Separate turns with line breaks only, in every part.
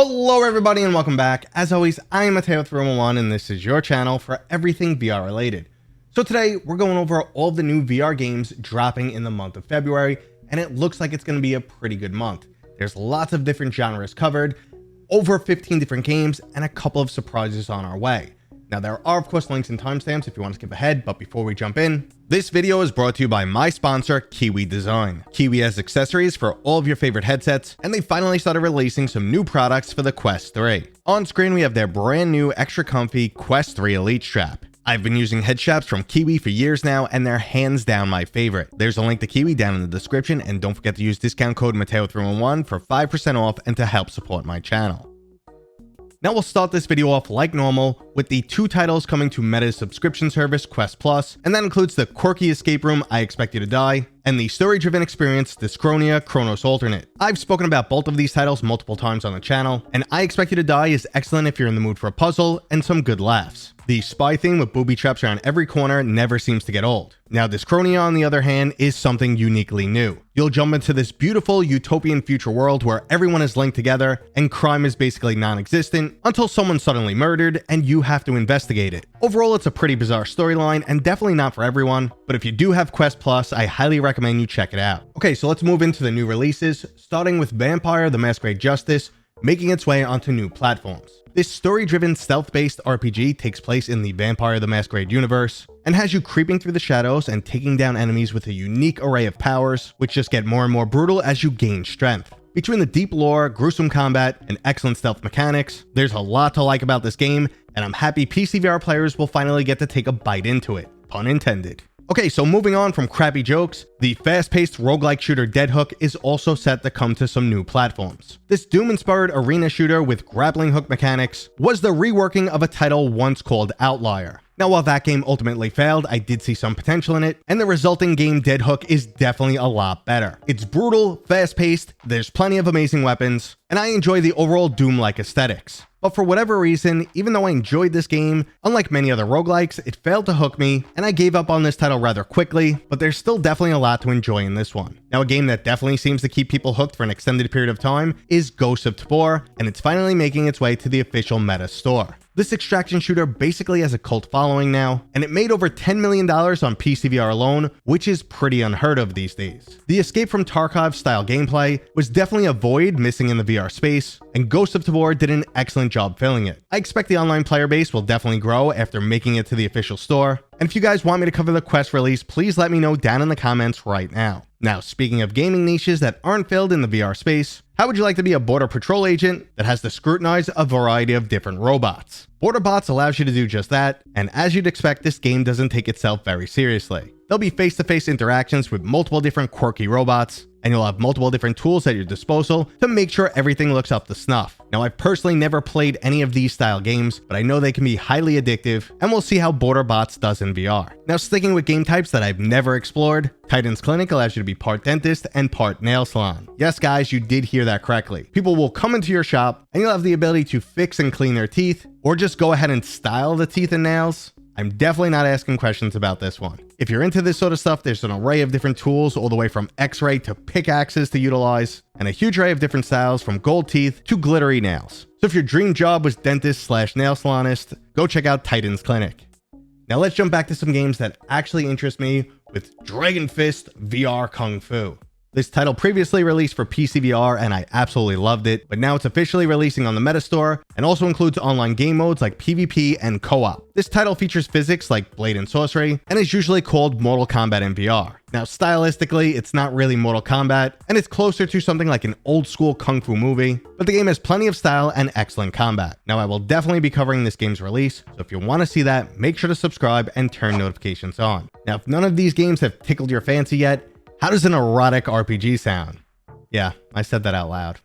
Hello everybody and welcome back. As always, I am Mateo311 and this is your channel for everything VR related. So today we're going over all the new VR games dropping in the month of February, and it looks like it's going to be a pretty good month. There's lots of different genres covered, over 15 different games, and a couple of surprises on our way. Now there are of course links and timestamps if you want to skip ahead, but before we jump in, this video is brought to you by my sponsor, Kiwi Design. Kiwi has accessories for all of your favorite headsets, and they finally started releasing some new products for the Quest 3. On screen we have their brand new extra comfy Quest 3 Elite strap. I've been using head straps from Kiwi for years now, and they're hands down my favorite. There's a link to Kiwi down in the description, and don't forget to use discount code Mateo311 for 5% off and to help support my channel. Now we'll start this video off like normal with the two titles coming to Meta's subscription service, Quest Plus, and that includes the quirky escape room, I Expect You to Die, and the story-driven experience, Dyschronia Chronos Alternate. I've spoken about both of these titles multiple times on the channel, and I Expect You to Die is excellent if you're in the mood for a puzzle and some good laughs. The spy theme with booby traps around every corner never seems to get old. Now Dyschronia, on the other hand, is something uniquely new. You'll jump into this beautiful utopian future world where everyone is linked together and crime is basically non-existent until someone's suddenly murdered and you have to investigate it. Overall, it's a pretty bizarre storyline and definitely not for everyone, but if you do have Quest Plus, I highly recommend you check it out. Okay, so let's move into the new releases, starting with Vampire: The Masquerade Justice, making its way onto new platforms. This story-driven, stealth-based RPG takes place in the Vampire: The Masquerade universe, and has you creeping through the shadows and taking down enemies with a unique array of powers, which just get more and more brutal as you gain strength. Between the deep lore, gruesome combat, and excellent stealth mechanics, there's a lot to like about this game, and I'm happy PCVR players will finally get to take a bite into it. Pun intended. Okay, so moving on from crappy jokes, the fast-paced roguelike shooter Dead Hook is also set to come to some new platforms. This Doom-inspired arena shooter with grappling hook mechanics was the reworking of a title once called Outlier. Now, while that game ultimately failed, I did see some potential in it, and the resulting game Dead Hook is definitely a lot better. It's brutal, fast-paced, there's plenty of amazing weapons, and I enjoy the overall Doom-like aesthetics. But for whatever reason, even though I enjoyed this game, unlike many other roguelikes, it failed to hook me, and I gave up on this title rather quickly, but there's still definitely a lot to enjoy in this one. Now, a game that definitely seems to keep people hooked for an extended period of time is Ghosts of Tabor, and it's finally making its way to the official Meta store. This extraction shooter basically has a cult following now, and it made over $10 million on PCVR alone, which is pretty unheard of these days. The Escape from Tarkov style gameplay was definitely a void missing in the VR space, and Ghosts of Tabor did an excellent job filling it. I expect the online player base will definitely grow after making it to the official store, and if you guys want me to cover the Quest release, please let me know down in the comments right now. Now, speaking of gaming niches that aren't filled in the VR space, how would you like to be a border patrol agent that has to scrutinize a variety of different robots? Border Bots allows you to do just that, and as you'd expect, this game doesn't take itself very seriously. There'll be face-to-face interactions with multiple different quirky robots, and you'll have multiple different tools at your disposal to make sure everything looks up to snuff. Now, I've personally never played any of these style games, but I know they can be highly addictive, and we'll see how Border Bots does in VR. Now, sticking with game types that I've never explored, Titan's Clinic allows you to be part dentist and part nail salon. Yes, guys, you did hear that correctly. People will come into your shop, and you'll have the ability to fix and clean their teeth, or just go ahead and style the teeth and nails. I'm definitely not asking questions about this one. If you're into this sort of stuff, there's an array of different tools all the way from X-ray to pickaxes to utilize, and a huge array of different styles from gold teeth to glittery nails. So if your dream job was dentist / nail salonist, go check out Titan's Clinic. Now let's jump back to some games that actually interest me with Dragon Fist VR Kung Fu. This title previously released for PCVR and I absolutely loved it, but now it's officially releasing on the Meta Store and also includes online game modes like PvP and co-op. This title features physics like blade and sorcery and is usually called Mortal Kombat in VR. Now stylistically, it's not really Mortal Kombat and it's closer to something like an old school kung fu movie, but the game has plenty of style and excellent combat. Now I will definitely be covering this game's release, so if you want to see that, make sure to subscribe and turn notifications on. Now if none of these games have tickled your fancy yet, how does an erotic RPG sound? Yeah, I said that out loud.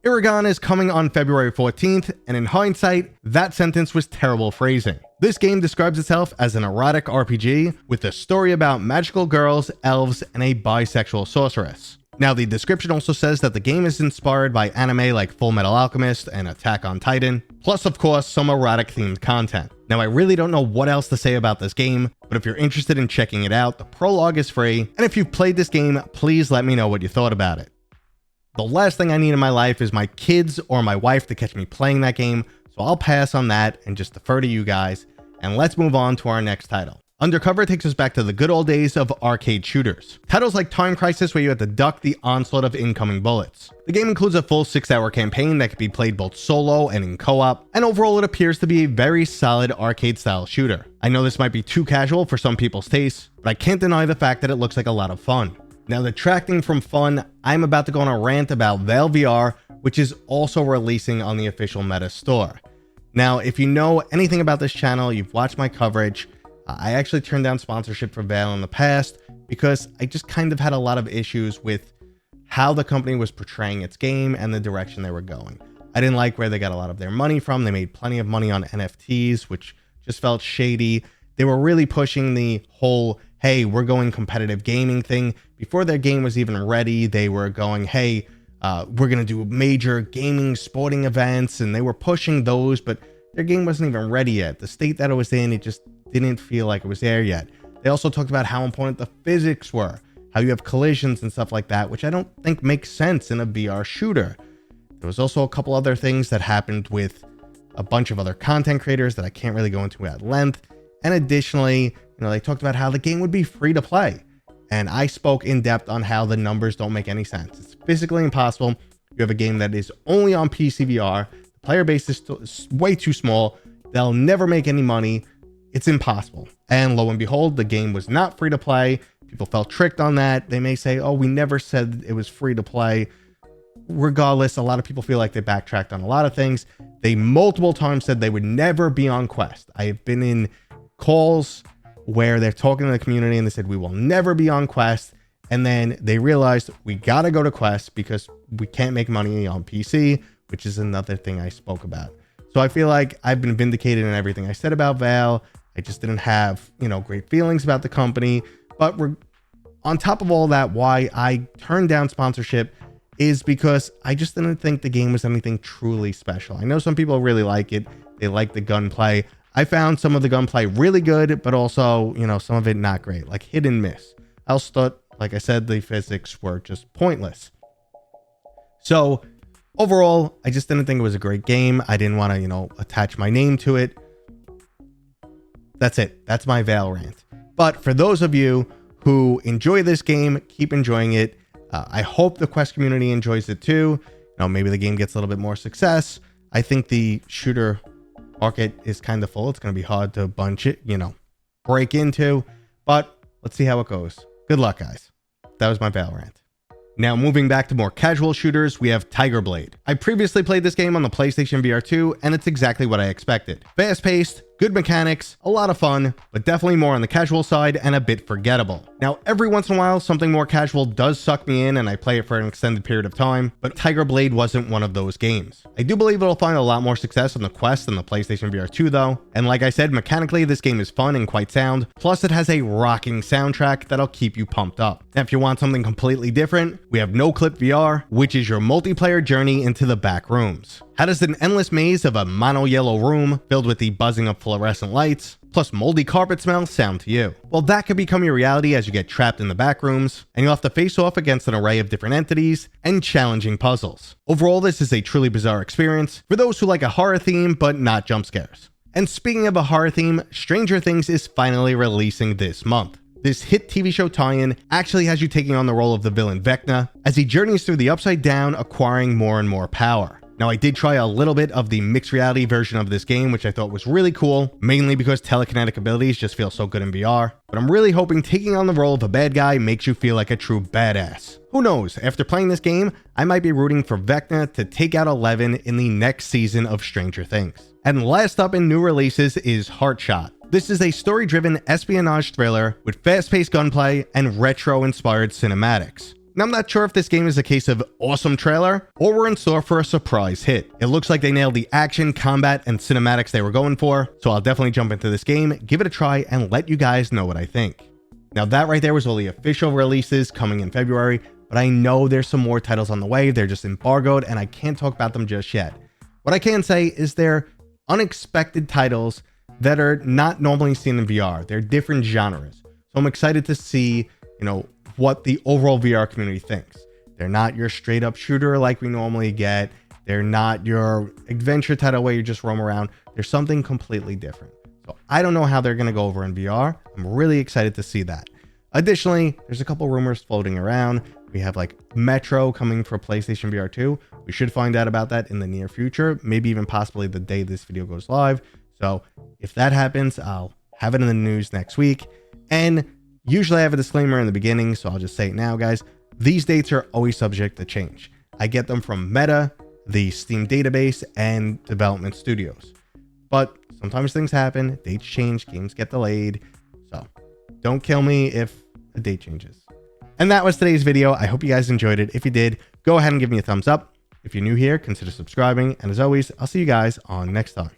Iragon is coming on February 14th, and in hindsight, that sentence was terrible phrasing. This game describes itself as an erotic RPG with a story about magical girls, elves, and a bisexual sorceress. Now, the description also says that the game is inspired by anime like Full Metal Alchemist and Attack on Titan, plus of course some erotic themed content. Now, I really don't know what else to say about this game, but if you're interested in checking it out, the prologue is free, and if you've played this game, please let me know what you thought about it. The last thing I need in my life is my kids or my wife to catch me playing that game, so I'll pass on that and just defer to you guys. And let's move on to our next title. Undercover takes us back to the good old days of arcade shooters. Titles like Time Crisis, where you have to duck the onslaught of incoming bullets. The game includes a full 6-hour campaign that can be played both solo and in co-op, and overall it appears to be a very solid arcade-style shooter. I know this might be too casual for some people's tastes, but I can't deny the fact that it looks like a lot of fun. Now, detracting from fun, I'm about to go on a rant about Vail VR, which is also releasing on the official Meta store. Now, if you know anything about this channel, you've watched my coverage, I actually turned down sponsorship for Vail in the past because I just kind of had a lot of issues with how the company was portraying its game and the direction they were going. I didn't like where they got a lot of their money from. They made plenty of money on NFTs, which just felt shady. They were really pushing the whole, hey, we're going competitive gaming thing. Before their game was even ready, they were going, hey, we're going to do major gaming sporting events, and they were pushing those, but their game wasn't even ready yet. The state that it was in, it just didn't feel like it was there yet. They also talked about how important the physics were, how you have collisions and stuff like that, which I don't think makes sense in a VR shooter. There was also a couple other things that happened with a bunch of other content creators that I can't really go into at length. And additionally, they talked about how the game would be free to play. And I spoke in depth on how the numbers don't make any sense. It's physically impossible. You have a game that is only on PCVR. The player base is way too small. They'll never make any money. It's impossible. And lo and behold, the game was not free to play. People felt tricked on that. They may say, oh, we never said it was free to play. Regardless, a lot of people feel like they backtracked on a lot of things. They multiple times said they would never be on Quest. I have been in calls where they're talking to the community and they said, we will never be on Quest. And then they realized we got to go to Quest because we can't make money on PC, which is another thing I spoke about. So I feel like I've been vindicated in everything I said about Vail. I just didn't have, great feelings about the company. But we're on top of all that, why I turned down sponsorship is because I just didn't think the game was anything truly special. I know some people really like it. They like the gunplay. I found some of the gunplay really good, but also, some of it not great, like hit and miss. I also thought, like I said, the physics were just pointless. So overall, I just didn't think it was a great game. I didn't want to, attach my name to it. That's it. That's my Vail rant. But for those of you who enjoy this game, keep enjoying it. I hope the Quest community enjoys it too. Maybe the game gets a little bit more success. I think the shooter market is kind of full. It's going to be hard to break into, but let's see how it goes. Good luck, guys. That was my Vail rant. Now, moving back to more casual shooters, we have Tigerblade. I previously played this game on the PlayStation VR2, and it's exactly what I expected. Fast-paced, good mechanics, a lot of fun, but definitely more on the casual side and a bit forgettable. Now, every once in a while, something more casual does suck me in and I play it for an extended period of time, but Tigerblade wasn't one of those games. I do believe it'll find a lot more success on the Quest than the PlayStation VR2 though, and like I said, mechanically this game is fun and quite sound, plus it has a rocking soundtrack that'll keep you pumped up. Now, if you want something completely different, we have Noclip VR, which is your multiplayer journey into the back rooms. How does an endless maze of a mono yellow room filled with the buzzing of fluorescent lights plus moldy carpet smell sound to you? Well, that could become your reality as you get trapped in the back rooms, and you'll have to face off against an array of different entities and challenging puzzles. Overall, this is a truly bizarre experience for those who like a horror theme but not jump scares. And speaking of a horror theme, Stranger Things is finally releasing this month. This hit TV show tie-in actually has you taking on the role of the villain Vecna as he journeys through the Upside Down, acquiring more and more power. Now, I did try a little bit of the mixed reality version of this game, which I thought was really cool, mainly because telekinetic abilities just feel so good in VR. But I'm really hoping taking on the role of a bad guy makes you feel like a true badass. Who knows, after playing this game, I might be rooting for Vecna to take out Eleven in the next season of Stranger Things. And last up in new releases is Heartshot. This is a story-driven espionage thriller with fast-paced gunplay and retro-inspired cinematics. Now, I'm not sure if this game is a case of awesome trailer or we're in store for a surprise hit. It looks like they nailed the action, combat, and cinematics they were going for, so I'll definitely jump into this game, give it a try, and let you guys know what I think. Now, that right there was all the official releases coming in February, but I know there's some more titles on the way. They're just embargoed, and I can't talk about them just yet. What I can say is they're unexpected titles that are not normally seen in VR. They're different genres. So I'm excited to see, what the overall VR community thinks. They're not your straight up shooter like we normally get. They're not your adventure title where you just roam around. There's something completely different. So I don't know how they're going to go over in VR. I'm really excited to see that. Additionally, there's a couple rumors floating around. We have like Metro coming for PlayStation VR 2. We should find out about that in the near future, maybe even possibly the day this video goes live. So if that happens, I'll have it in the news next week. And usually I have a disclaimer in the beginning, so I'll just say it now, guys. These dates are always subject to change. I get them from Meta, the Steam database, and development studios. But sometimes things happen, dates change, games get delayed. So don't kill me if a date changes. And that was today's video. I hope you guys enjoyed it. If you did, go ahead and give me a thumbs up. If you're new here, consider subscribing. And as always, I'll see you guys on next time.